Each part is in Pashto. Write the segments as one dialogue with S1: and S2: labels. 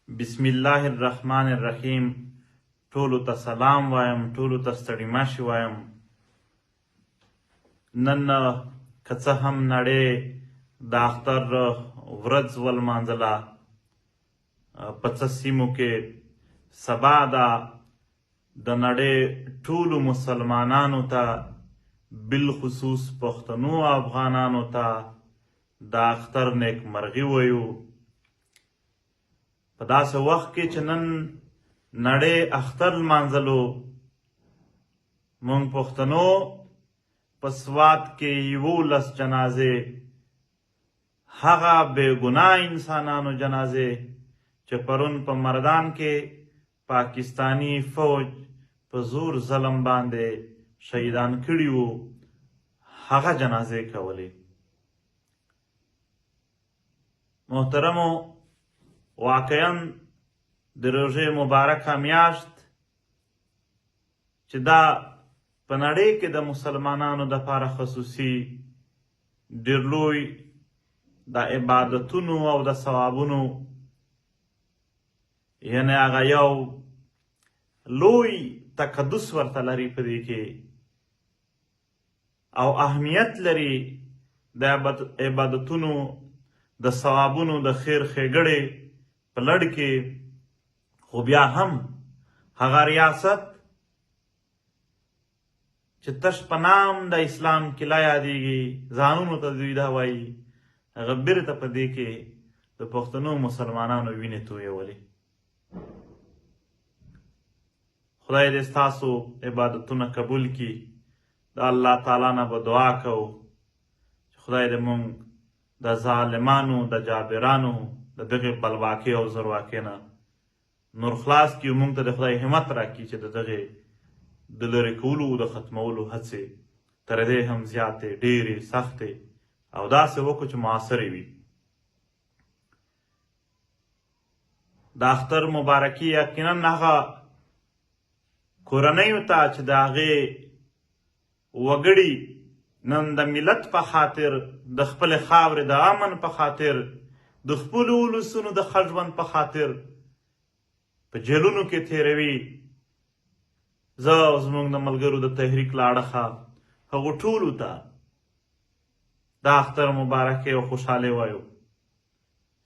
S1: بسم الله الرحمن الرحیم. ټولو ته سلام وایم، ټولو ته ستړي ماشي وایم. نن که څه هم نړۍ د اختر ورځ ولمانځله، په څه سیمو کې سبا ده د نړۍ ټولو مسلمانانو ته، بالخصوص پښتنو افغانانو ته د اختر نیکمرغي وایو. په داسې وخت کې چې نن نړۍ اختر لمانځلو، موږ پښتنو په سوات کې 11 جنازې، هغه بې ګناه انسانانو جنازې چې پرون په مردان کې پاکستانی فوج په زور ظلم باندې شهیدان کړي وو، هغه جنازې کولې. محترمو، واقعا د روژې مبارکه میاشت چې دا په نړۍ کې د مسلمانانو دپاره خصوصي ډېر لوی د عبادتونو او د ثوابونو، یعنی هغه یو لوی تقدس ورته لري په دې کې، او اهمیت لري د عبادتونو د ثوابونو د خیر ښېګړې په لړ کې. خو بیا هم هغه ریاست چې تش په نام د اسلام قلعه یادېږي، ځانونو ته دوی دا وایي، هغه بیرته په دې کې د پښتنو مسلمانانو وینې تویولې. خدای دې ستاسو عبادتونه قبول کړي. د الله تعالی نه به دعا کوو چې خدای دې مونږ د ظالمانو د جابرانو د دغې بلواکۍ او زورواکۍ نه نور خلاص کړي، موږ ته د خدای همت راکړي چې د دغې د لرې کولو او د ختمولو هڅې تر دې هم زیاتې، ډېرې سختې او داسې وکړو چې مؤثرې وي. د اختر مبارکي یقینا هغه کورنیو ته چې د هغې وګړي نن د ملت په خاطر، د خپلې خاورې د امن په خاطر، د خپلو ولسونو د ښه ژوند په خاطر په جیلونو کې تېروي، زه او زموږ د ملګرو د تحریک له اړخه هغو ټولو ته د اختر مبارکۍ او خوشحالۍ وایو.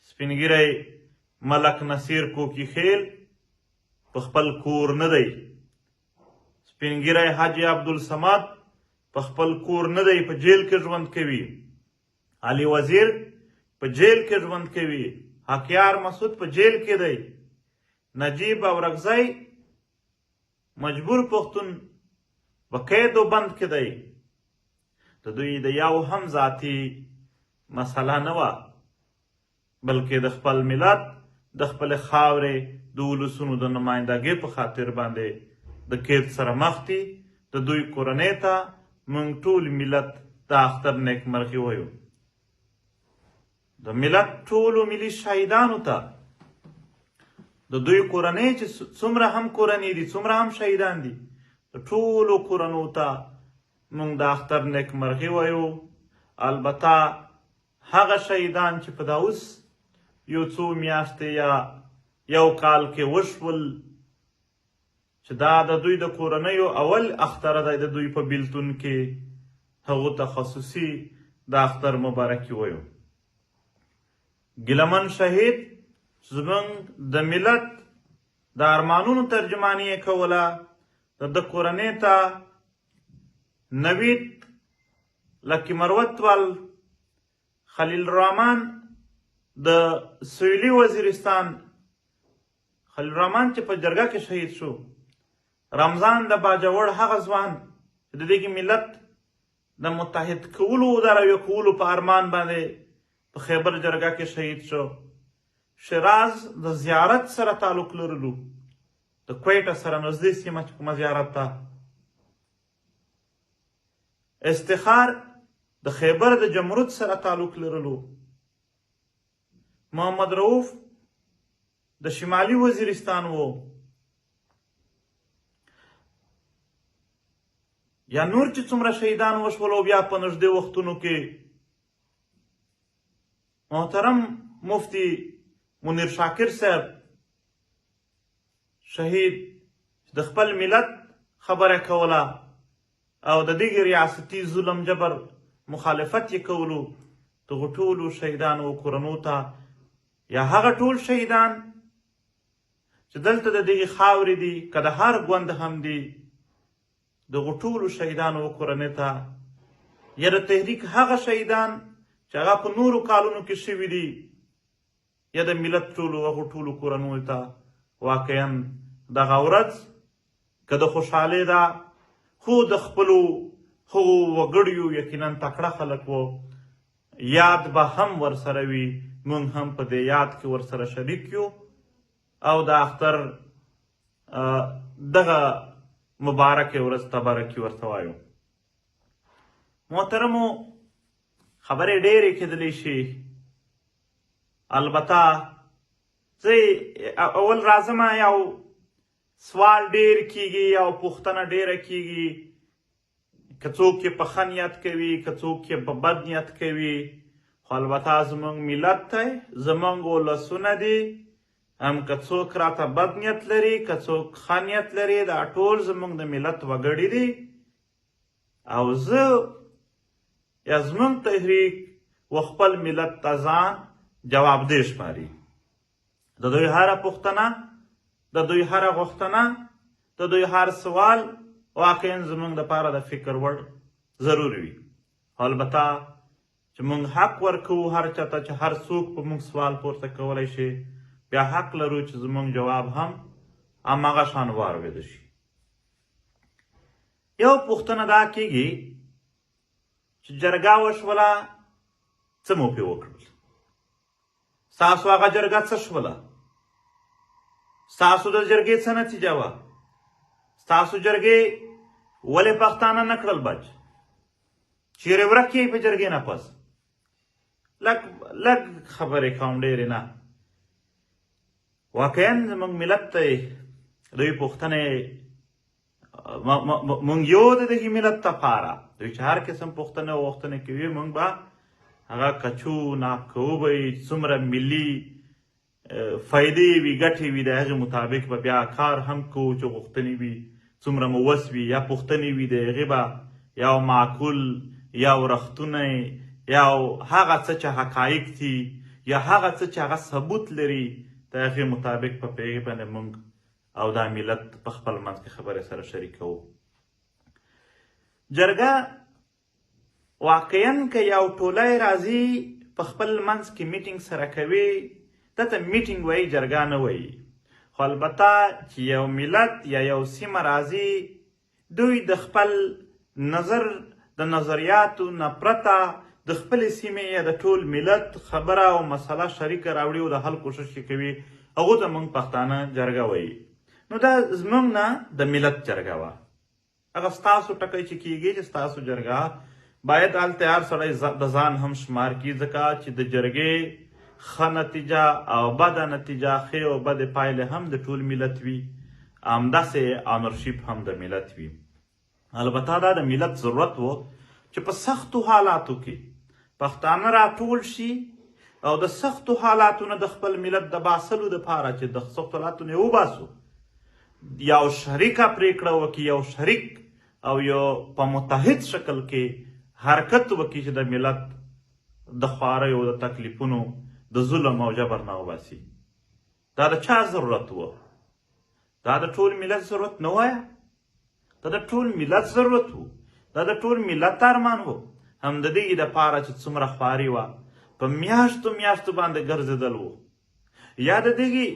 S1: سپین ږیری ملک نصیر کوکي خیل په خپل کور نه دی، سپین ږیری حاجي عبدالصمد په خپل کور نه دی، په جیل کې ژوند کوي. علي وزیر په جیل کې ژوند کوي. حقیار مسعود په جیل کې دی. نجیب اورکزی مجبور پښتون په قید و بند کې دی. د دوی د یو هم ذاتي مسله نه وه، بلکې د خپل ملت، د خپلې خاورې د ولسونو د نمایندګۍ په خاطر باندې د قید سره مخ دي. د دوی کورنۍ ته موږ ټول ملت د اختر نیکمرغي وایو. د ملت ټولو ملي شهیدانو ته، د دوی کورنۍ چې څومره هم کورنۍ دي، څومره هم شهیدان دي، د ټولو کورنیو ته موږ د اختر نیکمرغي وایو. البته هغه شهیدان چې په دا اوس یو څو میاشتې یا یو کال کې وشول، چې دا د دوی د کورنیو اول اختر دی د دوی په بیلتون کې، هغو ته خصوصي د اختر مبارکي وایو. ګیلمن شهید زموږ د ملت د ارمانونو ترجماني یې کوله. د کورنۍ ته نوید لکي مروتوال، خلیل الرحمن د سویلي وزیرستان، خلیل الرحمن چې په جرګه کې شهید شو، رمضان د باجوړ هغه ځوان چې د دې ملت د متحد کولو او د راویې کولو په ارمان باندې په خیبر جرګه کې شهید شو. شیراز د زیارت سره تعلق لرلو، د کویټه سره نږدې سیمه چې کومه زیارت ته. استخار د خیبر د جمرود سره تعلق لرلو. محمد رؤوف د شمالي وزیرستان وو. یا نور چې څومره شهیدان وشول، او بیا په نږدې وختونو کې محترم مفتی منیر شاکر صاحب شهید د خپل ملت خبره کوله او د دغې ریاستي ظلم جبر مخالفت یې کولو دغو ټولو شهیدانو کورنو ته یا هغه ټول شهیدان چې دلته د دغې خاورې دي که د هر ګوند هم دي دغو ټولو شهیدانو کورنۍ ته یا د تحریک هغه شهیدان چې هغه په نورو کالونو کې شوي دي یا د ملت ټولو هغو ټولو کورنیو ته واقعا دغه ورځ که د خوشحالۍ ده خو د خپلو هغو وګړیو یقینا تکړه خلک وو یاد به هم ورسره وي موږ هم په دې یاد کې ورسره شریک یو او د اختر دغه مبارکې ورځ تبارکي ورته وایو. محترمو خبرې ډېرې کېدلی شي البته زه اول راځم یو سوال ډېر کیږي او پوښتنه ډېره کیږي که څوک یې په ښه نیت کوي که څوک یې په بد نیت کوي خو البته زموږ ملت دی زموږ ولسونه دي هم که څوک راته بد نیت لري که څوک ښه نیت لري دا ټول زموږ د ملت وګړي دي او زه یا زموږ تحریک و خپل ملت ته ځان جوابدeh شماري د دوی هره پوښتنه د دوی هره غوښتنه د دوی هر سوال واقعا زموږ دپاره د فکر وړ ضروري وي البته چې موږ حق ورکوو هر چاته چې هر څوک په موږ سوال پورته کولی شي بیا حق لرو چې زموږ جواب هم هماغه شان واورېده شي. یو پوښتنه دا کیږي چې جرګه وشوله څه مو پرې وکړل ستاسو هغه جرګه څه شوله ستاسو د جرګې څه نتیجه وه ستاسو جرګې ولې پښتانه نه کړل بچ چیرې ورک یې په جرګې نه پس لږ خبرې کوم ډېرې نه واقعا زموږ ملت ته دوی پوښتنې موږ یو د دغې ملت دپاره دوی چې هر قسم پوښتنې او غوښتنې کوي موږ به هغه کچو ناکوو به یې څومره ملي فایدې وي ګټې وي د هغې مطابق به بیا کار هم کوو چې غوښتنې وي څومره مو وس وي یا پوښتنې وي د هغې به یو معقول یو رښتونی یو هغه څه چې حقایق دي یا هغه څه چې هغه ثبوت لري د هغې مطابق په هغې باندې موږ او دا ملت په خپل منځ کې خبرې سره شریکوو. جرګه واقعا که یو ټولی راځي په خپل منځ کې میټینګ سره کوي دته میټینګ وایي جرګه نه وایي خو البته چې یو ملت یا یو سیمه راځي دوی د خپل نظر د نظریاتو نه پرته د خپلې سیمې یا د ټول ملت خبره او مسله شریکه راوړي او د حل کوشش یې کوي هغو ته موږ پښتانه جرګه وایي. نو دا زموږ نه د ملت جرګه وه هغه ستاسو ټکی چې کیږي چې ستاسو جرګه باید هلته هر سړی د ځان هم شمار کړي ځکه چې د جرګې ښه نتیجه او بده نتیجه ښې او بدې پایلې هم د ټول ملت وي همداسې آنرشیپ هم د ملت وي. البته دا د ملت ضرورت و چې په سختو حالاتو کې پښتانه راټول شي او د سختو حالاتو نه د خپل ملت د باسلو دپاره چې د سختو حالاتو نه یې وباسو یو شریکه پرېکړه وکړي یو شریک او یو په متحد شکل کې حرکت وکړي چې د ملت د خواریو د تکلیفونو د ظلم او جبر نه وباسي. دا د چا ضرورت و دا د ټول ملت ضرورت نه وایه دا د ټول ملت ضرورت و دا د ټول ملت ارمان و هم د دې دپاره چې څومره خواري وه په میاشتو میاشتو باندې ګرځېدل و یا د دغې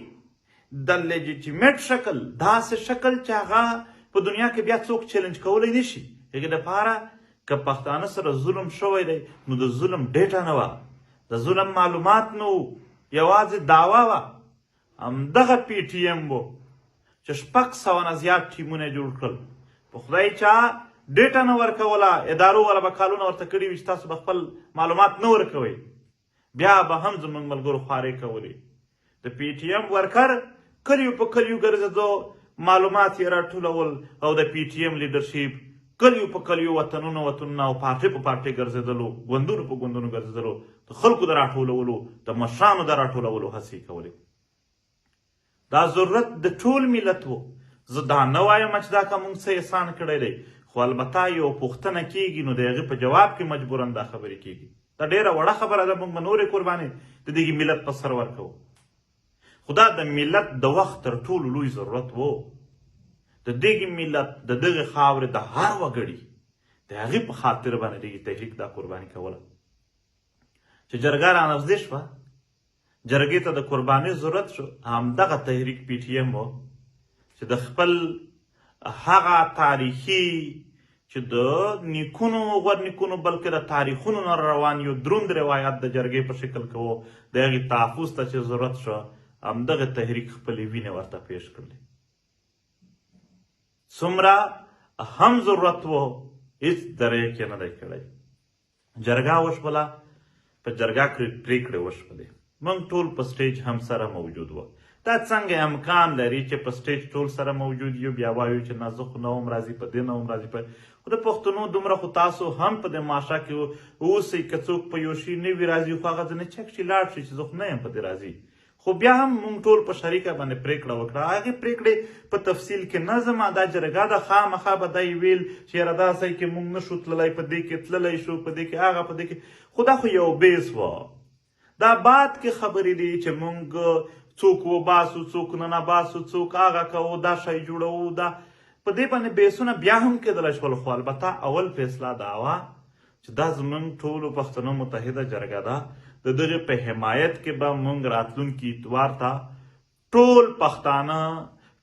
S1: د لیجیټیمیټ شکل داسې شکل چې هغه په دنیا کې بیا څوک چیلنج کولی نه شي هغې دپاره که پښتانه سره ظلم شوی دی نو د ظلم ډیټا نه وه د ظلم معلومات نه و یوازې دعوه وه همدغه پی ټي ایم و چې 600 نه زیات ټیمونه یې جوړ کړل په خدای چا ډیټا نه ورکوله ادارو والا به کالونه ورته کړي وي چې تاسو به خپل معلومات نه ورکوئ بیا به هم زموږ ملګرو خوارۍ کولې د پی ټي ایم ورکر کلیو په کلیو ګرځېدو معلومات یې راټولول او د پی ټي ایم لیډرشپ کلیو په کلیو وطنونه او پارټۍ په پارټۍ ګرځېدلو ګوندونو په ګوندونو ګرځېدلو د خلکو د راټولولو د مشرانو د راټولولو هڅې کولې. دا ضرورت د ټول ملت و. زه دا نه وایم چې دا که موږ څه احسان کړی دی، خو البته یو پوښتنه کېږي نو د هغې په جواب کې مجبورا دا خبرې کېږي. دا ډېره وړه خبره ده، موږ به نورې قربانۍ د دغې ملت په سر ورکوو. خو دا د ملت د وخت تر ټولو لوی ضرورت و. د دغې ملت د دغې خاورې د هر وګړي د هغې په خاطر باندې دغې تحریک دا قرباني کوله. چې جرګه رانږدې شوه، جرګې ته د قربانۍ ضرورت شو، همدغه تحریک پی ټي ایم و چې د خپل هغه تاریخي چې د نیکونو غورنیکونو بلکې د تاریخونو نه روان یو دروند روایت د جرګې په شکل کې و، د هغې تحفظ ته چې ضرورت شو، همدغه تحریک خپلې وینې ورته پیش کړلې. څومره هم ضرورت و هېڅ درې کې نه دی کړی. جرګه وشوله، په جرګه کې پرېکړې وشولې. موږ ټول په سټیج هم سره موجود وو. دا څنګه امکان لري چې په سټیج ټول سره موجود یو، بیا وایو چې نه زه خو نه وم راځي، په دې نه وم راځي. خو د پښتنو دومره خو تاسو هم په دې ماشه کې اوسئ، که څوک په یو شي نه وي راځي، خو هغه ځنې چک شي لاړ شي چې زه خو نه یم په دې راځي. خو بیا هم موږ ټول په شریکه باندې پرېکړه وکړه. هغې پرېکړې په تفصیل کې نه ځم، دا جرګه ده، خامخا به دا یې ویل چې یاره داسې کې موږ نه شو تللی، په دې کې تللی شو، په دې کې هغه، په دې کې. خو دا خو یو بیس وه. دا بعد کې خبرې دي چې موږ څوک وباسو، څوک نه نباسو، څوک هغه کوو، دا شی جوړوو، دا په دې باندې بیسونه بیا هم کېدلی شول. خو البته اول فیصله دا وه چې دا زموږ ټولو پښتنو متحده جرګه ده، د دغې په حمایت کې به موږ راتلونکي اتوار ته ټول پښتانه،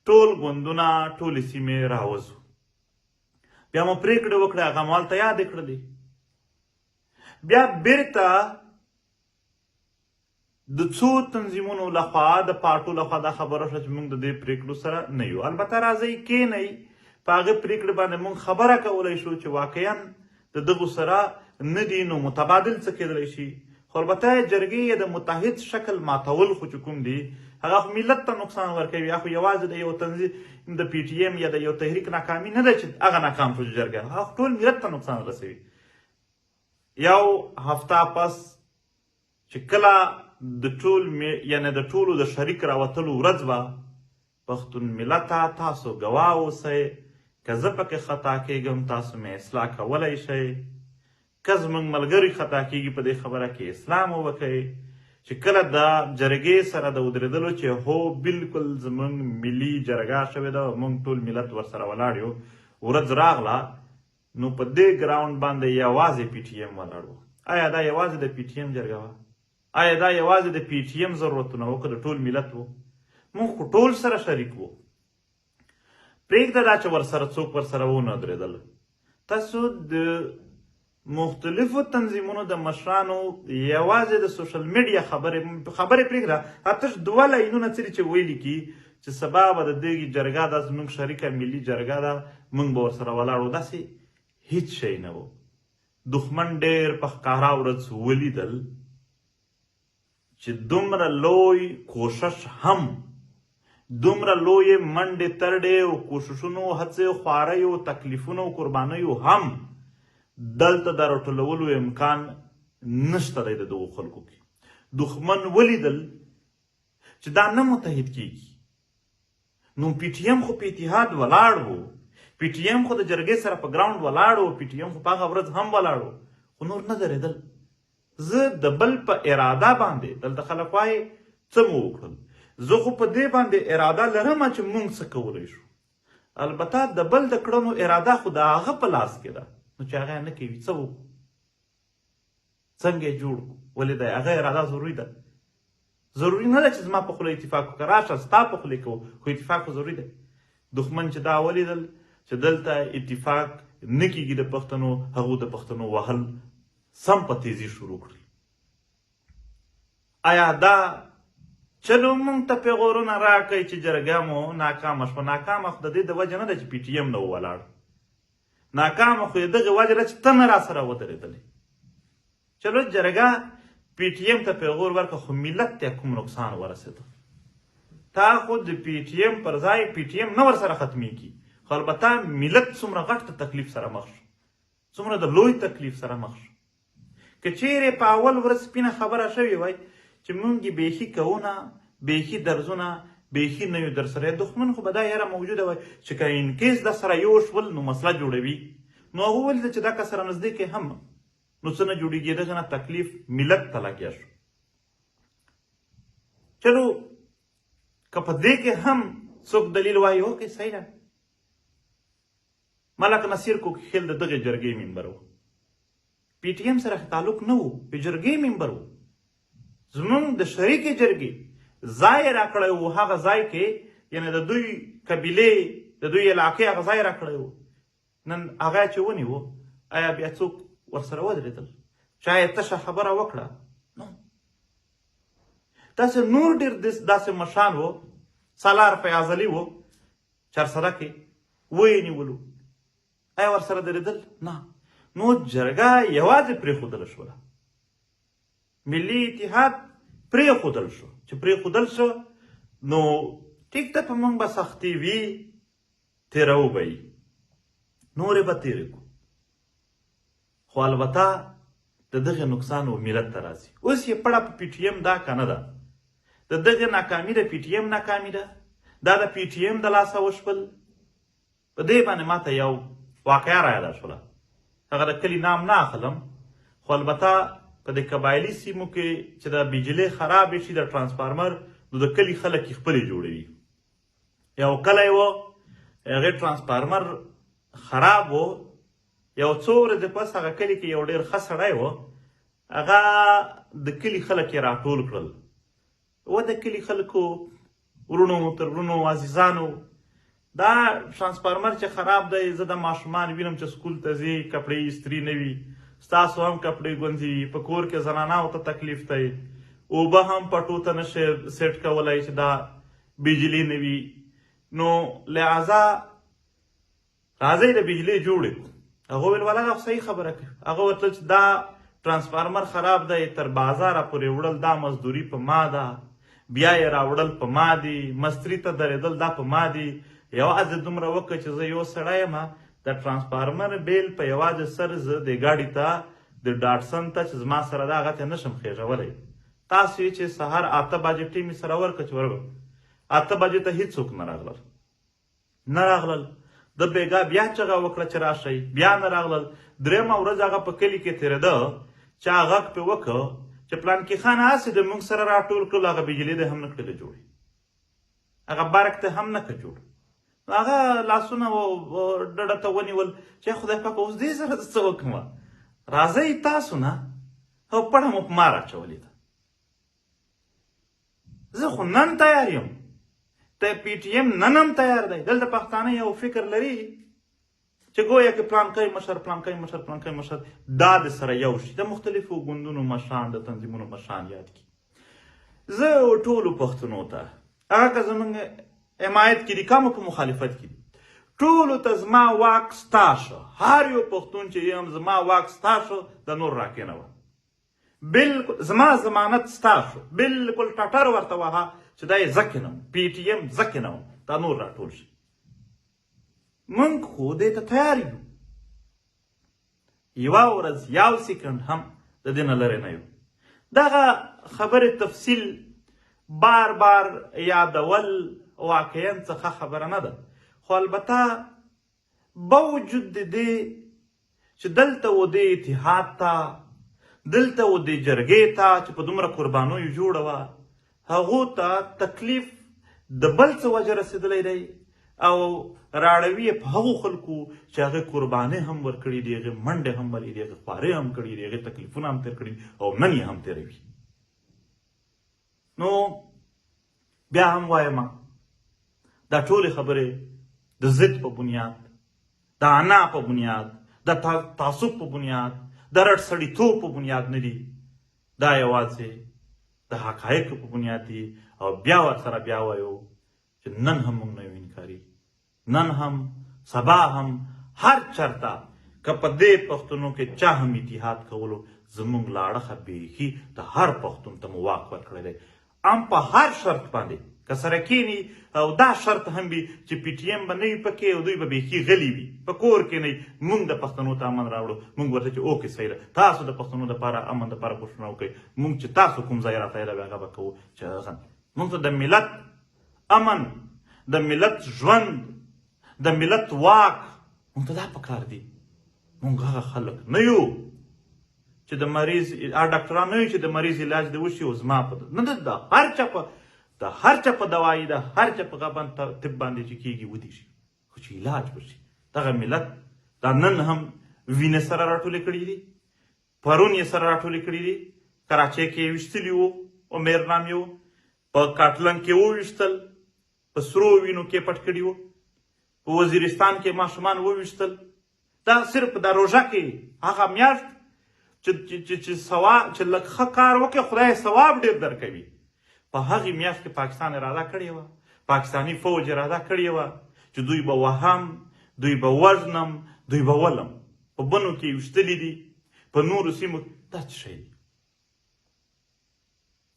S1: ټول ګوندونه، ټولې سیمې راوځو. بیا مو پرېکړې وکړې، هغه مو هلته یادې کړلې. بیا بیرته د څو تنظیمونو لخوا، د پارټو لخوا دا خبره شوه چې موږ د دې پرېکړو سره نه یو. البته راځئ کښېنئ، په هغې پرېکړې باندې موږ خبره کولی شو چې واقعا د دغو سره نه دي، نو متبادل څه کېدلی شي. خو البته جرګې د متحد شکل ماتول خو چې کوم دي، هغه خو ملت ته نقصان ورکوي. یا خو یوازې د یو تنظیم د پی ټي ایم یا د یو تحریک ناکامي نه ده چې هغه ناکام شو جرګه، هغه ټول ملت ته نقصان رسوي. یو هفته پس چې کله د ټول یعنې د ټولو د شریک راوتلو ورځ به، پښتون ملته تاسو ګواه اوسئ. که زه پکې خطا کېږم تاسو مې اصلاح کولی شئ، که زموږ ملګري خطا کېږي په دې خبره کې اصلاح مو وکئ. چې کله د جرګې سره د ودرېدلو چې هو بلکل زموږ ملي جرګه شوې ده، موږ ټول ملت ورسره ولاړ یو، ورځ راغله نو په دې ګراونډ باندې یوازې پی ټي ایم ولاړ و. آیا دا یوازې د پی ټي ایم جرګه وه؟ آیا دا یوازې د پی ټي ایم ضرورتونه وو که د ټول ملت وو؟ موږ خو ټول سره شریک وو. پرېږده دا چې ورسره څوک ورسره ونه درېدل. تاسو د مختلفو تنظیمونو د مشرانو یوازې د سوشل میډیا خبرې پرېږده، اتش دوه لاینونه څه چې ویلي کي چې سبا به د دغې جرګه دا زموږ شریکه ملي جرګه ده، موږ به ورسره ولاړ وو. داسې هیڅ شی نه و. دښمن ډېر په ښکاره ورځ ولیدل چې دومره لوی کوشش هم، دومره لوی منډې ترډې او کوششونو، هڅې، خواریو، تکلیفونو، قربانیو هم دلته د راټولولو امکان نشته دی د دغو خلکو کې. دښمن ولیدل چې دا نه متحد کېږي، نو پی ټي ایم خو په اتحاد ولاړ و، پی ټي ایم خو د جرګې سره په ګراونډ ولاړ و، پی ټي ایم خو په هغه ورځ هم ولاړ و، خو نور نه درېدل. زه د بل په اراده باندې، دلته خلک وایي څه مو وکړل، زه خو په دې باندې اراده لرم چې موږ څه کولی شو. البته د بل د کړنو اراده خو د هغه په لاس کې ده، نو چې هغه یې نه کوي څه وکړو، څنګه یې جوړ کړو. ولې د هغه اراده ضروري ده. ضروري نه ده چې زما په خوله اتفاق وکړه، راشه ستا په خوله کوو، خو اتفاق خو ضروري ده. دښمن چې دا ولیدل چې دلته اتفاق نه کېږي د پښتنو، هغو د پښتنو وهل سم په تیزي شروع کړل. آیا دا چلو موږ ته پیغورونه راکئ چې جرګه مو ناکامه شوه؟ ناکامه خو د دې د وجې نه ده چې پی ټي ایم نه ولاړ، ناکامه خو د دغې وجې ده چې ته نه راسره ودرېدلې. چلو جرګه پی ټي ایم ته پیغور ورکړه، خو ملت ته کوم نقصان ورسېده؟ تا خو د پی ټي ایم پر ځای پی ټي ایم نه ورسره ختمېږي، خو البته ملت څومره غټ تکلیف سره مخ شو، څومره د لوی تکلیف سره مخ شو. که چیرې په اول ورځ سپینه خبره شوې وای چې موږ یې بیخي کوونه، بیخي درزونه، بیخي نه یو در سره دښمن خو به دا یاره موجوده وای چې که انکیس د سره یو شول نو مسله جوړوي نو هغه ولیده چې دا که سره نږدې کې هم نو څه نه جوړېږي دغه نه تکلیف ملت ته لګیا شو. چلو که په دې کې هم څوک دلیل وایي اوکې صحیح ده. ملک نصیر کوکیخیل د دغې جرګې ممبر و، پی ټي ایم سره تعلق نه و، په جرګې ممبر و. زمونږ د شریکې جرګې ځای یې راکړی و، هغه ځای کې یعنې د دوی قبیلې د دوی علاقې هغه ځای راکړی و. نن هغه چې ونیو آیا بیا څوک ورسره ودرېدل؟ چا یې تشه خبره وکړه؟ داسې نور ډېر داسې مشان و، سالار فیاض علي و چارسده کې ویې نیولو، آیا ورسره درېدل؟ نه. نو جرګه یوازې پرېښودله شوله، ملي اتحاد پرېښودل شو. چې پرېښودل شو نو ټیک ده په موږ به سختي وي، تېروو به یي، نورې به تېرې کړو، خو البته د دغې نقصان و ملت ته راځي. اوس یې پړه په پی ټي ایم دا که نه ده، د دغې ناکامي د پی ټي ایم ناکامي ده، دا د پی ټي ایم د لاسه وشول. په دې باندې ماته یو واقعه رایاده شوله، هغه د کلي نام نه اخلم، خو البته په دې قبایلي سیمو کې چې د بجلۍ خرابې شي د ټرانسفارمر نو د کلي خلک یې خپلې جوړوي. یو کلی و هغې ټرانسفارمر خراب و، یو څو ورځې پس هغه کلي کې یو ډېر ښه سړی و، هغه د کلي خلک یې راټول کړل. و د کلي خلکو ورونو تر ورونو عزیزانو، دا ټرانسفارمر چې خراب دی، زه د ماشومان وینم چې سکول ته ځي کپړې استري نه وي، ستاسو هم کپړې ګونځي وي، په کور کې زناناو ته تکلیف دی، اوبه هم پټو ته نشي سیټ کولی چې دا بجلي نه وي. نو لہذا راځئ د بجلۍ جوړې کړو. هغه وویل والله دا صحیح خبره کوي. هغه ورته چې دا ټرانسفارمر خراب دی، تر بازاره پورې وړل دا مزدوري په ما ده، بیا یې راوړل په ما دي، مستري ته درېدل دا په ما دي. یوازې دومره وکړه چې زه یو سړی یم، د ټرانسفارمر بیل په یوازې سر زه دې ګاډي ته د ډاټسن ته چې زما سره ده هغه ته نشم خېژولی. تاسو یې چې سهار 8 بجې ټیم سره ورکړه چې ورغلل، 8 بجې ته هېڅوک نه راغلل. د بېګا بیا چغه وکړه چې راشئ، بیا نه راغلل. درېیمه ورځ هغه په کلي کې تېرېده چې هغه غږ پرې وکړه چې پلانکي خان هسې د موږ سره راټول کړل، هغه بجلۍ دې هم نه کړله جوړې، هغه برق ته هم نه کړه جوړ. هغه لاسونه ډډه ته ونیول چې خدای پاک اوس دې سره څه وکړمه، راځئ تاسو نه، او پړه مو په ما راچولې ده. زه خو نن تیار یم، ته پی ټي ایم نن هم تیار دی. دلته پښتانه یو فکر لري چې گویا کې پلانکی مشر پلانکی مشر پلانکی مشر دا د سره یو شي، د مختلفو ګوندونو مشران، د تنظیمونو مشران یاد کړي. زه ټولو پښتنو ته هغه که زموږ حمایت کې دي، کمو په مخالفت کې دي، ټولو ته زما واک ستا شو، هر یو پښتون چې یم زما واک ستا شو، د نور راکېنوه، بالکل زما ضمانت ستا شو، بالکل ټټر ورته وهه چې دا یې زه کېنوم، پی ټي ایم زه کېنوم، دا نور راټول شي. موږ خو دې ته تیار یو، یوه ورځ یو سیکنډ هم د دې نه لرې نه یو. دغه خبرې تفصیل بار بار یادول واقعا څخه خبره نه ده، خو البته باوجود د دې چې دلته و دې اتحاد ته، دلته و دې جرګې ته چې په دومره قربانیو جوړه وه، هغو ته تکلیف د بل څه وجه رسېدلی دی، او راړوي یې په هغو خلکو چې هغې قربانۍ هم ورکړي دي، هغې منډې هم وهلي دي، هغې خوارۍ هم کړي دي، هغې تکلیفونه هم تېر کړي دي، او نن یې هم تېروي. نو بیا هم وایم دا ټولې خبرې د ضد په بنیاد، د انا په بنیاد، د تعصب په بنیاد، د رټ سړیتوب په بنیاد نه دي، دا یوازې د حقایقو په بنیاد دي. او بیا ورسره بیا وایو چې نن هم موږ نه یو انکاري، نن هم سبا هم هر چرته که په دې پښتنو کې چا هم اتحاد کولو، زموږ له اړخه بیخي د هر پښتون ته مو واک ورکړی دی، هم په هر شرط باندې که سره کینی، او دا شرط هم وي چې پی ټي ایم به نه وي پکې، او دوی به بیخي غلي وي، په کور کې نه وي. موږ د پښتنو ته امن راوړو، موږ ورته چې اوکې صحیح ده، تاسو د پښتنو دپاره امن دپاره کوښښونه وکړئ، موږ چې تاسو کوم ځای راته یادوي هغه به کوو. چې موږ ته د ملت امن، د ملت ژوند، د ملت واک، موږ ته دا پکار دي. موږ هغه خلک نه یو چې د مریض ډاکټران نه یو چې د مریض علاج دې وشي او زما په نه د هر چا په دوایي د هر چا په غبن طب باندې چې کېږي ودی شي، خو چې علاج وشي. دغه ملت دا نن هم وینې سره راټولې کړي دي، پرون یې سره راټولې کړي دي. کراچۍ کې یې ویشتلي وو، امیر نام یې په کاټلن کې وویشتل، په سرو وینو کې پټ کړي وو، په وزیرستان کې ماشومان وویشتل. دا صرف د روژه کې هغه میاشت چې لږ ښه کار وکړي خدای ثواب ډېر درکوي، په هغې میاشت کې پاکستان اراده کړې وه، پاکستاني فوج اراده کړې وه چې دوی به وهم، دوی به وژنم، دوی به ولم. په بنو کې ویشتلي دي، په نورو سیمو. دا څه شی دی؟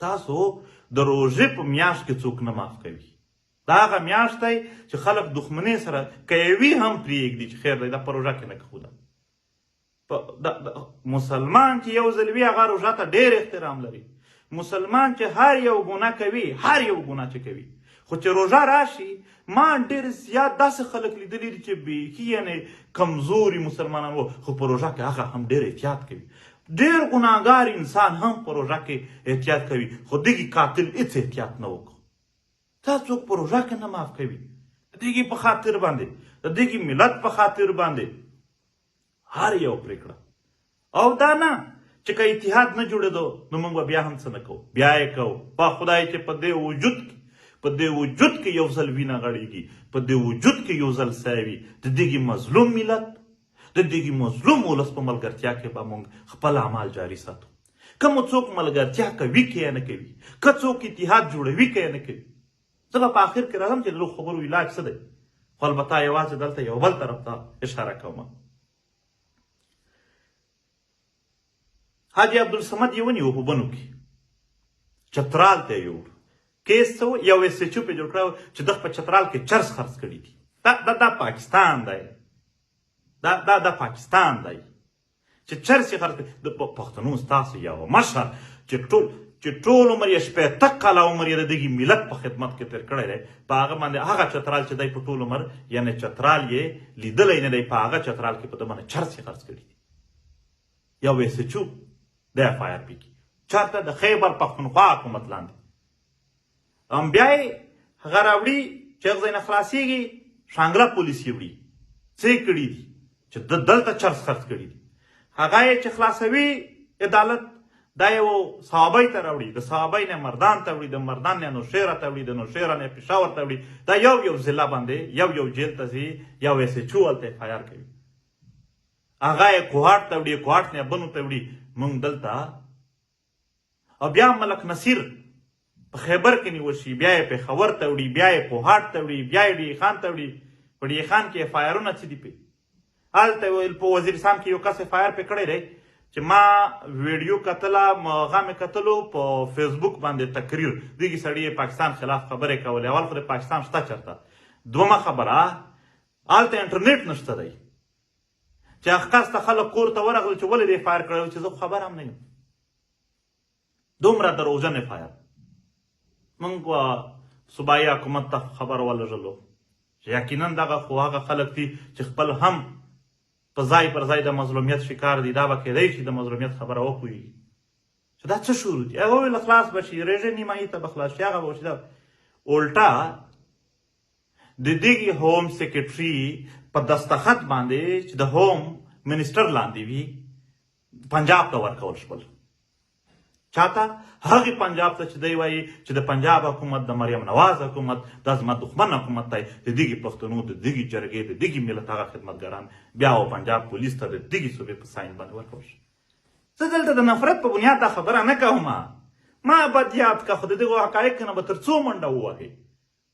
S1: تاسو د روژې په میاشت کې څوک نه معاف کوي. دا هغه میاشت دی چې خلک دښمنۍ سره که یې وي هم پرېږدي چې خیر دی دا په روژه کې نه کوو. مسلمان چې یو ځل وي هغه روژه ته ډېر احترام لري. مسلمان چې هر یو ګناه کوي، هر یو ګناه چې کوي، خو چې روژه راشي ما ډېر زیات داسې خلک لیدلي دي چې بیخي یعنې کمزوري مسلمانان وو، خو په روژه کې هغه هم ډېر احتیاط کوي. ډېر ګناهګار انسان هم په روژه کې احتیاط کوي، خو دغې قاتل هېڅ احتیاط نه وکړو. تا څوک په روژه کې نه معاف کوي. د دغې په خاطر باندې، د دغې ملت په خاطر باندې هر یو پرېکړه. او دا نه چې که اتحاد نه جوړېدو نو موږ به بیا هم څه نه کوو، بیا یې کوو. په خدای چې په دې وجود کې یو ځل وینه غړېږي، په دې وجود کې یو ځل ساه وي، د دغې مظلوم ملت، د دغې مظلوم ولس په ملګرتیا کې به موږ خپل اعمال جاري ساتو. که مو څوک ملګرتیا کوي که یې نه کوي، که څوک اتحاد جوړوي که یې نه کوي. زه به په آخر کې راځم چې د دغو خبرو علاج څه دی، خو البته یوازې دلته یو بل طرف ته اشاره کوم. حاجي عبدالصمد یې ونیو په بنو کې، چترال ته یې یوړ. کیس څه و؟ یو ایس ایچ او پې جوړ کړی چې دغه په چترال کې چرس خرڅ کړي دي. دا پاکستان دی، دا پاکستان دی چې چرس یې خرڅ کړي. د پښتنو ستاسو یو مشر چې ټول عمر یې 80 کاله عمر یې د دغې ملت په خدمت کې تېر کړی دی، په هغه باندې هغه چترال چې دی په ټول عمر یعنې چترال یې لیدلی نه دی، په هغه چترال کې په ده باندې چرس یې خرڅ کړي دي. یو ایس ایچ او د اف آی آر پي کې چېرته د خیبر پښتونخوا حکومت لاندې بیا یې هغه راوړي چې هغه ځای نه خلاصېږي، شانګله پولیس یې وړي. څه یې کړي دي چې دلته چرس خرڅ کړي دي. هغه یې چې خلاصوي عدالت، دا یو صحابۍ ته راوړي، د صحابۍ نه مردان ته وړي، د مردان نه نوشیره ته وړي، د نوشیره نه پېښور ته وړي. دا یو ضلع باندې یو جیل ته ځي، یو ایس ایچ او هلته اف آی آر کوي. هغه یې کوهاټ ته وړي، کوهاټ نه بنو ته وړي. موږ دلته او بیا ملک نصیر په خیبر کې نیول شي، بیا یې پېښور ته وړي، بیا یې کوهاټ ته وړي، بیا یې ډي خان ته وړي. په ډي خان کې اف آی آرونه څه دي پې؟ هلته ویل په وزیرستان کې یو کس اف آی آر پې کړی دی چې ما ویډیو کتله، هغه مې کتلو په فیسبوک باندې تقریر، دغې سړي پاکستان خلاف خبرې کولې. اول خو د پاکستان شته چېرته؟ دومه خبره هلته انټرنیټ نشته دی چې هغه کس ته خلک کور ته ورغلل چې ولې دې اف آی آر کړی، چې زه خو خبر هم نه یم. دومره دروغجن اف آی آر. موږ صوبایي حکومت ته خبر ولږلو چې یقینا دغه خو هغه خلک دي چې خپل هم په ځای پر ځای د مظلومیت شکار دي. دا به کیدی شي د مظلومیت خبره وپوهېږي چې دا څه شروع دي. هغه وویل خلاص به شي، رژې نیمایي ته به خلاص شي، هغه به وشي. دا الټا د دغې هوم سیکرټري په دستخط باندې چې د هوم منسټر لاندې وي پنجاب ته ورکول شول. چاته؟ هغې پنجاب ته چې دی وایي چې د پنجاب حکومت د مریم نواز حکومت دا زما دښمن حکومت دی، د دغې پښتنو د دغې جرګې د دغې ملت هغه خدمتګاران بیا و پنجاب پولیس ته د دغې صوبې په ساين باندې ورکول شي. زه دلته د نفرت په بنیاد دا خبره نه کوم. ما بد یاد که خو د دغو حقایق نه به تر څو منډه ووهې.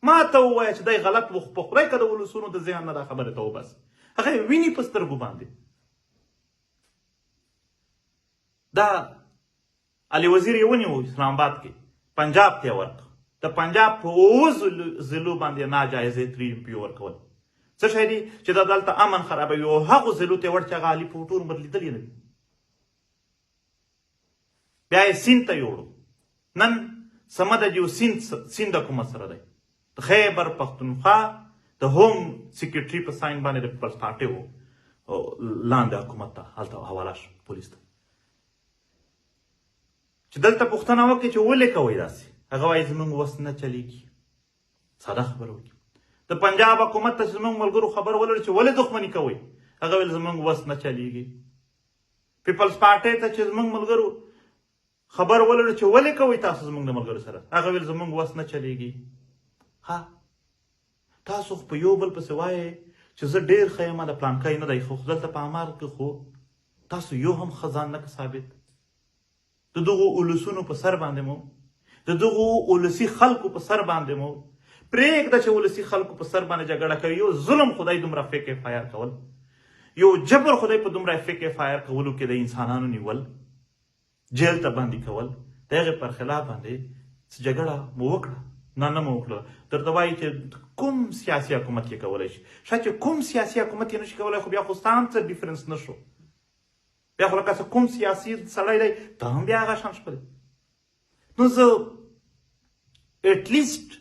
S1: ما ته ووایه چې دی غلط و، خو په خدای که د ولسونو د ذهن نه دا خبرې ته وباسي. هغه یې ویني په سترګو باندې. دا علي وزیر یې ونیو اسلام آباد کې، پنجاب ته یې ورکړ. د پنجاب په 9 ضلعو باندې ناجایزې 3 MP ورکول. څه شی دی چې دا دلته امن خرابوي او هغو ضلعو ته یې ور چې هغه علي په ټول عمر لیدلي نه وي. بیا یې سیند ته یوړو. نن سمه ده چې سیند حکومت سره دی، د خیبر پښتونخوا د هوم سیکرټري په ساين باندې د پیپلز پارټي و لاندې حکومت ته هلته حواله شو پولیس ته چې دلته پوښتنه وکړي چې ولې کوئ داسې هغه وایي زموږ وس نه چلیږي ساده خبره وکړي د پنجاب حکومت ته چې زموږ ملګرو خبر ولري چې ولې دښمني کوئ هغه ویل زموږ وس نه چلیږي پیپلز پارټي ته چې زموږ ملګرو خبر ولري چې ولې کوئ تاسو زموږ د ملګرو سره هغه ویل زموږ وس نه چلیږي ها تاسو په یو بل پسې وایئ چې زه ډېر ښه یم د پلانکی نه دی خو دلته په عمل کې خو تاسو یو هم ښه ځان نه ثابت د دغو اولسونو په سر باندې مو د دغو اولسي خلکو په سر باندې مو پرېږده چې ولسي خلکو په سر باندې جګړه کوي یو ظلم خدای دومره فیک فایر کول یو جبر خدای په دومره فیک فایر کولو کې د انسانانو نیول جیل ته باندې کول د هغې پر خلاف باندې جګړه مو وکړه نه مو وکړه درته وایي چې کوم سیاسي حکومت یې کولی شي شاید چې کوم سیاسي حکومت یې نشي کولی خو بیا خو ستا هم څه ډیفرنس نه شو بیا خو لکه کوم سیاسي سړی دی ته هم بیا هغه شان شپه دی نو زه ایټلیسټ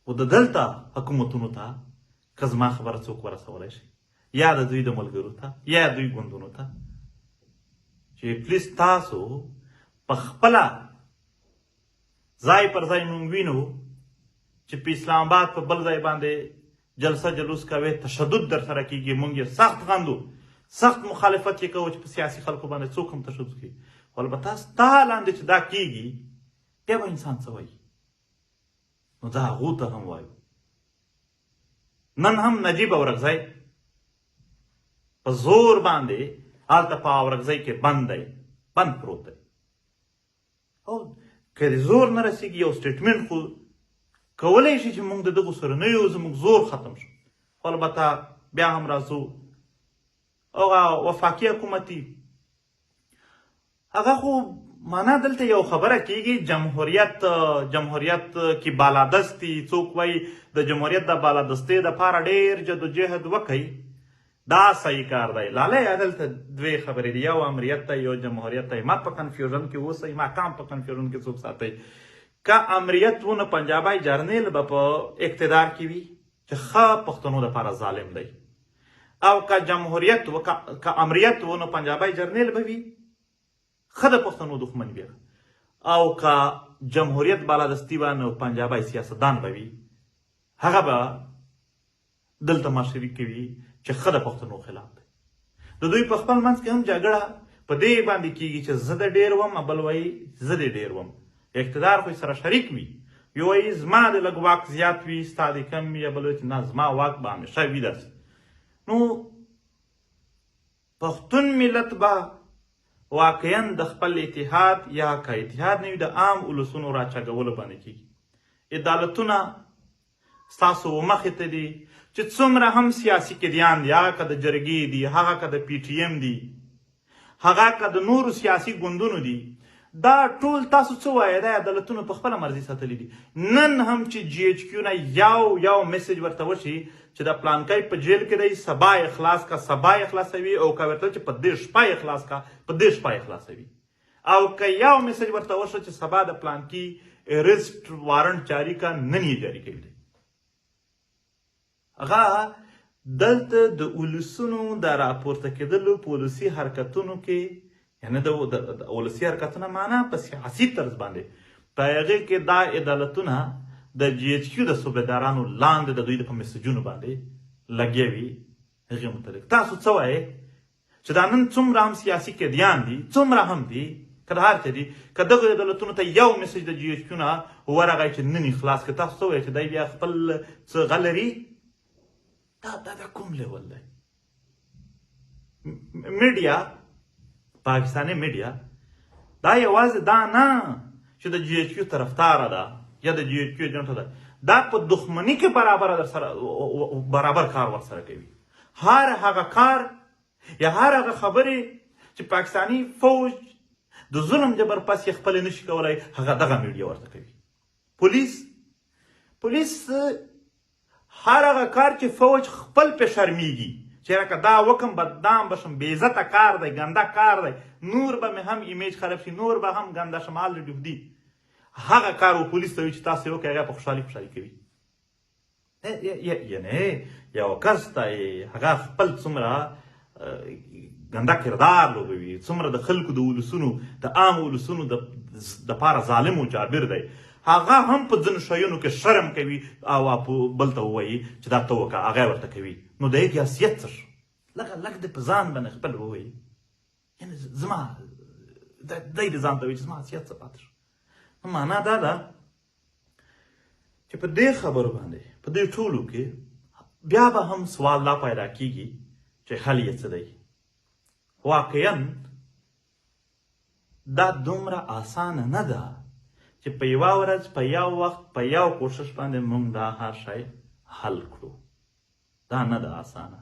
S1: خو د دلته حکومتونو ته که زما خبره څوک ورسولی شي یا د دوی د ملګرو ته یا دوی ګوندونو ته چې ایټلیسټ تاسو په خپله ځای پر ځای مونږ وینو چې په اسلام آباد په بل ځای باندې جلسه جلوس کوي تشدد در سره کیږي مونږ یې سخت غندو سخت مخالفت یې کوو چې په سیاسي خلکو باندې څوک هم تشدد کوي خو البته ستا لاندې چې دا کیږي بیا به انسان څه وایي نو دا هغو ته هم وایو نن هم نجیب اورکزی په زور باندې هلته په اورکزی کې بند پروت دی او که د زور نه رسېږي یو سټیټمنټ خو کولی شي چې موږ د دغو سره نه یو زموږ زور ختم شو خو البته بیا هم راځو هغه وفاقي حکومتي هغه خو معنا دلته یو خبره کیږي جمهوریت کې بالادستی څوک وایي د جمهوریت د بالادستۍ دپاره ډېر جدوجهد وکئ دا صحیح کار دی لالی دلته دوې خبرې دي یو امریت دی یو جمهوریت دی ما په کنفیوژن کې اوسئ ما کام په کنفیوژن کې څوک ساتئ که امریت و نو پنجابی جرنیل به په اقتدار کې وي چې ښه پښتنو دپاره ظالم دی او که امریت و نو پنجابی جرنیل به وي ښه د پښتنو دښمن وي او که جمهوریت بالادستي به نو پنجابی سیاستدان به وي هغه به دلته مشري کوي چې ښه د پښتنو خلاف دی د دوی په خپل منځ کې هم جګړه په دې باندې کیږي چې زه د ډېر وم بل وایي زه د ډېر وم اقتدار خو سره شریک وي یو وایي زما د لږ واک زیات وي ستا د کم وي یا بل وایي چې نه زما واک به همیشه وي داسې نو پښتون ملت به واقعا د خپل اتحاد یا که اتحاد نه وي د عام اولسونو راچاګولو باندې کیږي عدالتونه ستاسو مخې ته دي چې څومره هم سیاسي قیدیان دي هغه که د جرګې دي هغه که د پی ټي ایم دي هغه که د نورو سیاسي ګوندونو دي دا ټول تاسو څه وایه دا عدالتونه په خپله مرضي ساتلي دي نن هم چې جی ایچ کیو نه یو میسج ورته وشي چې د پلانکی په جیل کې دی سبا یې خلاص کا سبا یې خلاصوي او که ورته چې په دې شپه یې خلاص کا په دې شپه یې خلاصوي او که یو میسج ورته وشو چې سبا د پلانکي ارسټ وارنټ جاري کا نن یې جاري کوي هغه دلته د اولسونو د راپورته کېدلو په ولسي حرکتونو کې یعنی د ولسي حرکتونه معنا په سیاسي طرز باندې په هغې کې دا عدالتونه د جی ایچ کیو د صوبېدارانو لاندې د دوی په میسجونو باندې لګیا وي هغې متعلق تاسو څه وایې چې دا نن څومره هم سیاسي قیدیان دي څومره هم دي که د هر څه دي که دغو عدالتونو ته یو میسج د جی ایچ کیو نه ورغی چې نن یې خلاص کړه تاسو څه وایې چې دی بیا خپل څه غل لري دا کوم لیول دی میډیا پاکستاني میډیا دا یوازې دا نه چې د جی ایچ کیو طرفداره ده یا د جی ایچ کیو ایجنټه ده دا په دښمني کې برابر کار ورسره کوي هر هغه کار یا هر هغه خبرې چې پاکستاني فوج د ظلم جبر پس یې خپلې نشي کولی هغه دغه میډیا ورته کوي پولیس هر هغه کار چې فوج خپل پې شرمیږي چې راکه دا وکم بدنام بشم بې عزته کار دی ګنده کار دی نور به مې هم ایمیج خراب شي نور به هم ګنده شم آلریډي هغه کار و پولیس ته وي چې تاسو یې وکړئ هغه په خوشحالي کوي. یعنې یو کس ته هغه خپل څومره ګنده کردار لوبوي، څومره د خلکو د ولسونو د عام ولسونو دپاره ظالم و جابر دی، هغه هم په ځینو شیانو کې شرم کوي او بل ته ووایي چې دا ته وکړه، هغه ورته کوي. نو د هغې حیثیت څه شو؟ لږ د په ځان باندې خپل ووایي، یعنې زما دی د ځان ته وایي چې زما حیثیت څه پاتې شو. نو معنا دا ده چې په دې خبرو باندې په دې ټولو کې بیا به هم سوال لا پیدا کیږي چې حل یې څه دی. واقعا دا دومره اسانه نه ده چې په یوه ورځ په یو وخت په یو کوشش باندې موږ دا هر شی حل کړو. دا نه ده اسانه.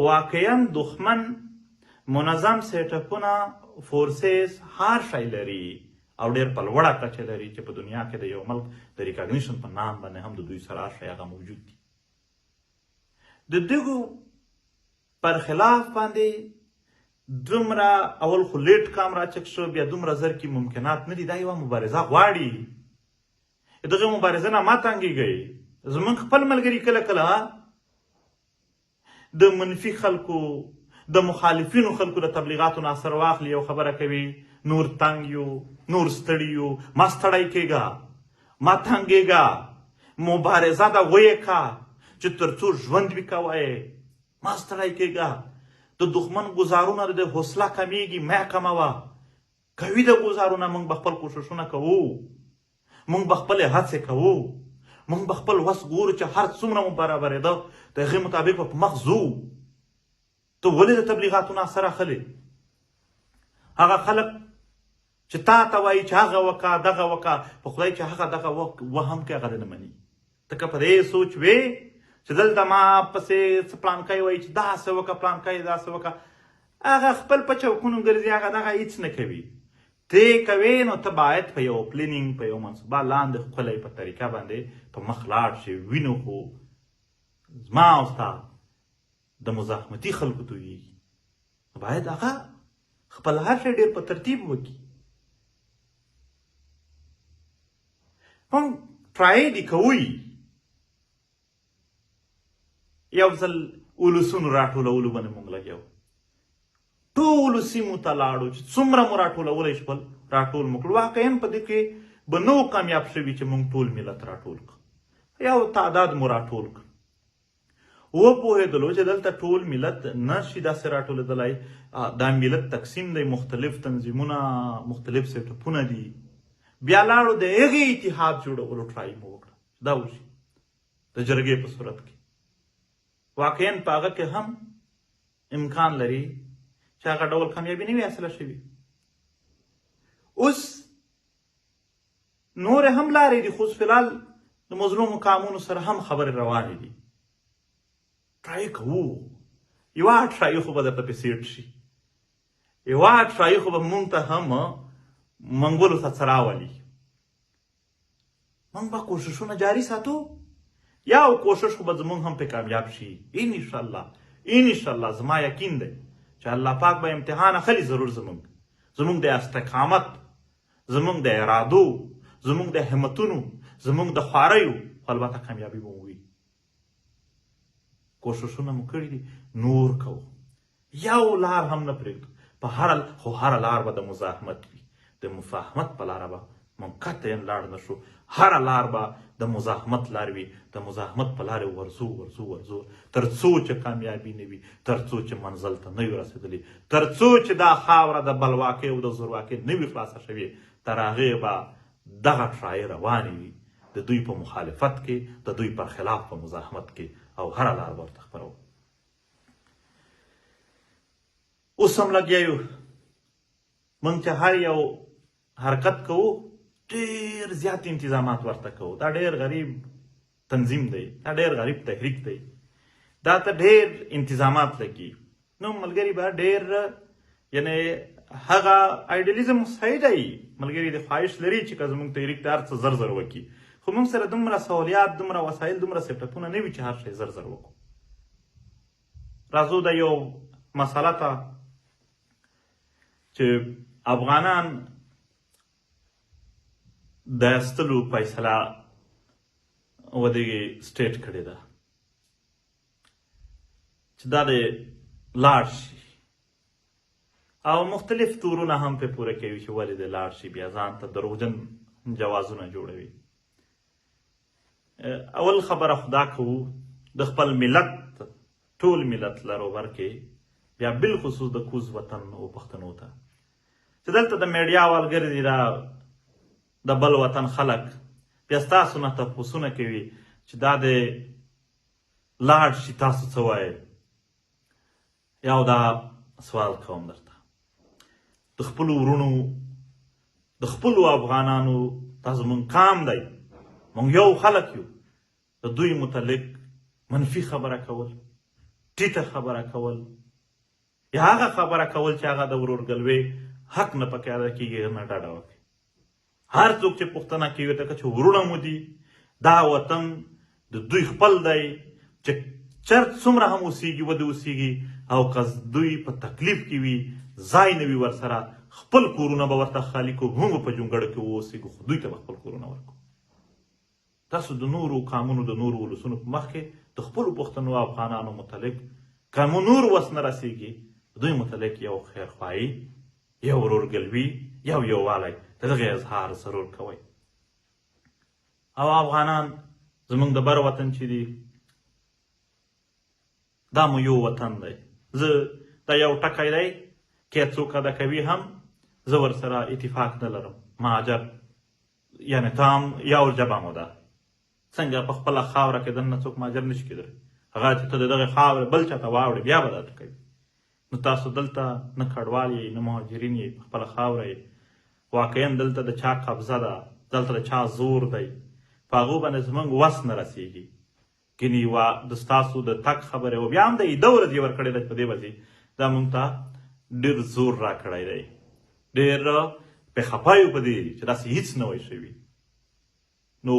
S1: واقعا دښمن منظم سیټاپونه فورسز هر شی لري او ډېر په لوړه کچه لري چې په دنیا کې د یو ملک د ریکاګنیشن په نام باندې هم د دوی سره هر شی هغه موجود دي. د دغو پر خلاف باندې دومره اول خو لیټ کام راچک شو، بیا دومره زر کې ممکنات نه دي. دا یوه مبارزه غواړي. دغه مبارزه نه ما تنګېږئ. زموږ خپل ملګري کله کله د منفي خلکو د مخالفینو خلکو د تبلیغاتو نه اثر واخلي، یو خبره کوي نور تنګ یو، نور ستړي یو، ما ستړی کېږه، ما تنګېږه، مبارزه ده ویې کا چې تر څو ژوند وي کوئ، ما ستړی کېږه. د دښمن ګزارونه د حوصله کمیږي، مه کموه. کوي د ګزارونه، موږ به خپل کوششونه کوو، موږ به خپلې هڅې کوو، موږ به خپل وس ګورو چې هر څومره مو برابرېده د هغې مطابق به په مخ ځو. ته ولې د تبلیغاتو نه اثر اخلې؟ هغه خلک چې تا ته وایي چې هغه وکړه دغه وکړه، په خدای چې هغه دغه وهم کې هغه نه مني. ته که په دې سوچ وې چې دلته ما پسې څه پلانکی وایي چې داسې وکړه، پلانکی داسې وکړه، هغه خپل په چوکونو ګرځي، هغه دغه هېڅ نه کوي. ته کوې نو ته باید په یو پلینینګ په یو منصوبه لاندې ښکلی په طریقه باندې په مخ لاړ شي. وینو خو زما او ستا د مزاحمتي خلکو تویېږي، باید هغه خپل هر شی ډېر په ترتیب وکړي. موږ ټرای دې کوئ یو ځل ولسونو راټولولو باندې موږ لګیا وو، ټولو سیمو ته لاړو چې څومره مو راټولولی شول راټول مو کړو. واقعا په دې کې به نه و کامیاب شوي چې موږ ټول ملت راټول کړو، یو تعداد مو راټول کړ. وپوهېدلو چې دلته ټول ملت نه شي داسې راټولېدلی، دا ملت تقسیم دی، مختلف تنظیمونه، مختلف سیټاپونه دي. بیا لاړو د هغې اتحاد جوړولو ټرای مو وکړه دا وشي د جرګې په صورت کې. واقعا په هغه کې هم امکان لري چې هغه ډول کامیابي نه وي حاصله شوي. اوس نورې هم لارې دي، خو فلحال د مظلومو قامونو سره هم خبرې روانې دي. ټرای کوو، یوه ټرای خو به درته پې سیټ شي، یوه ټرای خو به مونږ ته هم منګولو ته څه راولي. موږ به کوششونه جاري ساتو، یو کوشش خو به زموږ هم پې کامیاب شي انشاءالله. انشاءالله زما یقین دی چې الله پاک به امتحان اخلي ضرور زموږ د استقامت، زموږ د ارادو، زموږ د همتونو، زموږ د خواریو، خو البته کامیابي به مو وي. کوششونه مو کړي دي، نور کوو، یو لار هم نه پرېږدو. په هره لار به د مزاحمت وي، د مفاهمت په لاره به موږ قطعا لاړ نه شو. هره لار به د مزاحمت لار وي، د مزاحمت په لارې ورځو تر څو چې کامیابي نه وي، تر څو چې منزل ته نه وي رسېدلي، تر څو چې دا خاوره د بلواکۍ او د زورواکۍ نه وي خلاصه شوې، تر هغې به دغه ټرایې روانې وي د دوی په مخالفت کې، د دوی پر خلاف په مزاحمت کې، او هره لار به ورته خپروو. اوس هم لګیا یو، موږ چې هر یو حرکت کوو ډېر زیات انتظامات ورته کوو. دا ډېر غریب تنظیم دی، دا ډېر غریب تحریک دی، دا ته ډېر انتظامات لګي. نو ملګري به ډېر یعنې هغه ایډیالیزم صحیح دی، ملګري د خواهش لري چې که زموږ تحریک د هر څه زر وکړي، خو موږ سره دومره سہولیات، دومره وسایل، دومره سیټاپونه نه وي چې هر شی زر وکړو. راځو د یو مسله ته چې افغانان د ایستلو فیصله ودغې سټیټ کړې ده چې دا د لاړ شي او مختلف تورونه هم پې پوره کوي چې ولې د لاړ شي بیا ځان ته دروغجن جوازونه جوړوي. اول خبره خدا کوو د خپل ملت ټول ملت لروبر کې بیا بالخصوص د کوز وطن او پښتنو ته چې دلته د میډیا والګرې دي د بل وطن خلک بیا ستاسو نه تپوسونه کوي چې دا د لاړ شي تاسو څه وایئ. یو دا سوال کوم درته د خپلو ورونو د خپلو افغانانو دا زموږ کام دی، موږ یو خلک یو، د دوی متعلق منفي خبره کول، ټیټه خبره کول یا هغه خبره کول چې هغه د ورورګلوۍ حق نه پکې ادا کېږي نه ډډه وکړي. هر څوک چې پوښتنه کوي ته چې ورونه مو دي، دا وطن د دوی خپل دی چې چرت څومره هم اوسیږي ودې اوسیږي او که دوی په تکلیف کې وي ځای نه وي ورسره خپل کورونه به ورته خالي کړو، هم په جونګړه کې واوسېږو خو دوی ته به خپل کورونه ورکړو. تاسو د نورو قامونو د نورو ولسونو په مخ کې د خپلو پښتنو افغانانو متعلق که مو نور وس نه رسېږي دوی متعلق یو خیرخواهي، یو ورورګلوي، یو یووالی د دغې اظهار ضرور کوئ. او افغانان زموږ د بر وطن چې دي دا مو یو وطن دی. زه دا یو ټکی دی که څوک ادا کوي هم زه ورسره اتفاق نه لرم. مهاجر یعنې ته هم یو ژبه مو ده. څنګه په خپله خاوره کې دننه څوک مهاجر نشي کېدلی، هغه چې ته د دغې خاورې بل چاته واوړې بیا به دا ټکوي. نو تاسو دلته نه کډوال یې نه مهاجرین یې، په خپله خاوره یې. واقعا دلته د چا قبضه ده، دلته د چا زور دی، په هغو باندې زموږ وس نه رسېږي. ګینې د ستاسو د تګ خبرې و بیا هم د ایده ورځ یې ورکړې ده په دې باندې دا موږ ته ډېر زور راکړی دی، ډېر پې خفه یو په دې چې داسې هېڅ نه وی شوي. نو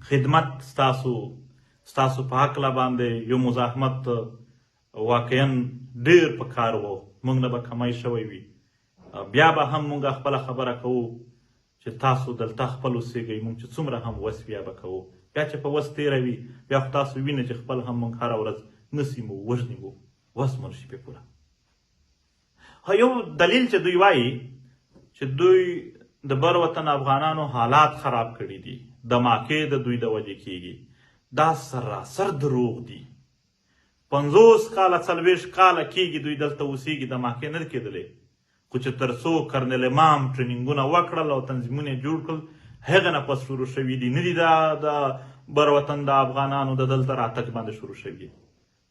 S1: خدمت ستاسو په هکله باندې یو مزاحمت واقعا ډېر په کار و، موږ نه به کمی شوی وي. بیا به هم موږ خپله خبره کوو چې تاسو دلته خپل اوسېږئ، موږ چې څومره هم وس بیا به کوو. بیا چې په وس تېره وي بیا خو تاسو وینئ چې خپل هم موږ هره ورځ نسي مو وژني مو وس مو نشي پې پوره. یو دلیل چې دوی وایي چې دوی د بر وطن افغانانو حالات خراب کړي دي، دماکې د دوی د وجې کېږي، دا سراسر دروغ دي. 50 کاله 40 کاله کېږي دوی دلته اوسېږي، دماکې نه کېدلې، خو چې تر څو کرنل امام ټریننګونه وکړل او تنظیمونه یې جوړ کړل هغه نه پس شروع شوي دي، نه دي د بر وطن د افغانانو د دلته راتګ باندې شروع شوي دي،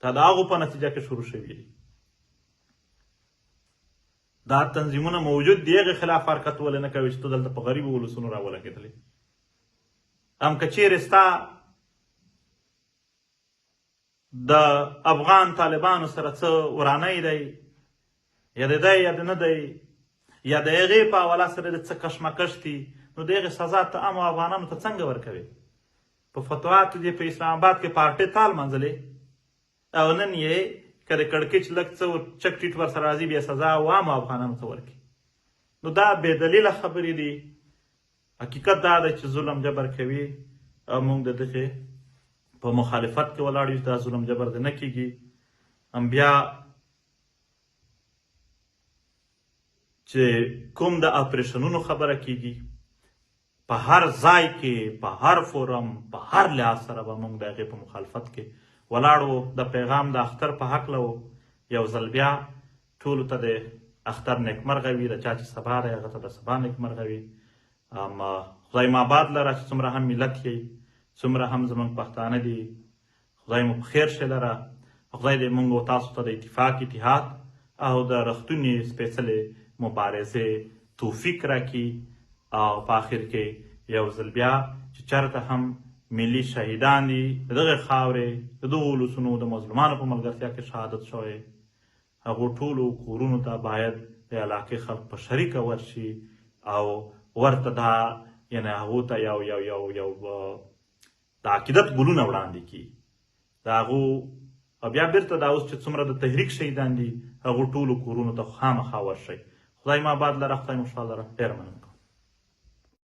S1: دا د هغو په نتیجه کې شروع شوي دي. دا تنظیمونه موجود دي، هغې خلاف حرکت ولې نه کوي چې ته دلته په غریبو ولسونو راولګېدلې. هم که چیرې ستا د افغان طالبانو سره څه ورانی دی، یا د دی یا د نه دی، یا د هغې په حواله سره د څه کشمکش دي، نو د هغې سزا ته عامو افغانانو ته څنګه ورکوې؟ په فتوحاتو دې په اسلام آباد کې پارټۍ تال منځلې او نن یې که د کړکېچ لږ څه چک ټیټ ورسره راځي بیا سزا عامو افغانانو ته ورکړي. نو دا بې دلیله خبرې دي. حقیقت دا دی چې ظلم جبر کوي او موږ د دغې په مخالفت کې ولاړ یو، دا ظلم جبر دی نه کېږي. هم بیا چې کوم د اپریشنونو خبره کېږي په هر ځای کې، په هر فورم، په هر لحاظ سره به موږ د هغې په مخالفت کې ولاړ وو. د پیغام د اختر په هکله وو. یو ځل بیا ټولو ته د اختر نیکمرغه وي، د چا چې سبا دی هغه ته د سبا نیکمرغه وي. خدای مو آباد لره چې څومره هم ملت یې، څومره هم زموږ پښتانه دي، خدای مو په خیر شي لره. خدای دې موږ او تاسو ته د اتفاق، اتحاد او د رښتونې سپېڅلې مبارزې توفیق راکړي. او په آخر کې یو ځل بیا چې چېرته هم ملي شهیدان دي د دغې خاورې د دغو ولسونو د مظلومانو په ملګرتیا کې شهادت شوی، هغو ټولو کورونو ته باید د علاقې خلک په شریکه ورشي او ورته دا یعنې هغو ته یو د عقیدت ګلونه وړاندې کړي. د هغو بیا بیرته دا اوس چې څومره د تحریک شهیدان دي هغو ټولو کورونو ته خامخا ورشئ. خدای مو آباد لره، خدای مو شا لره. ډېره مننه.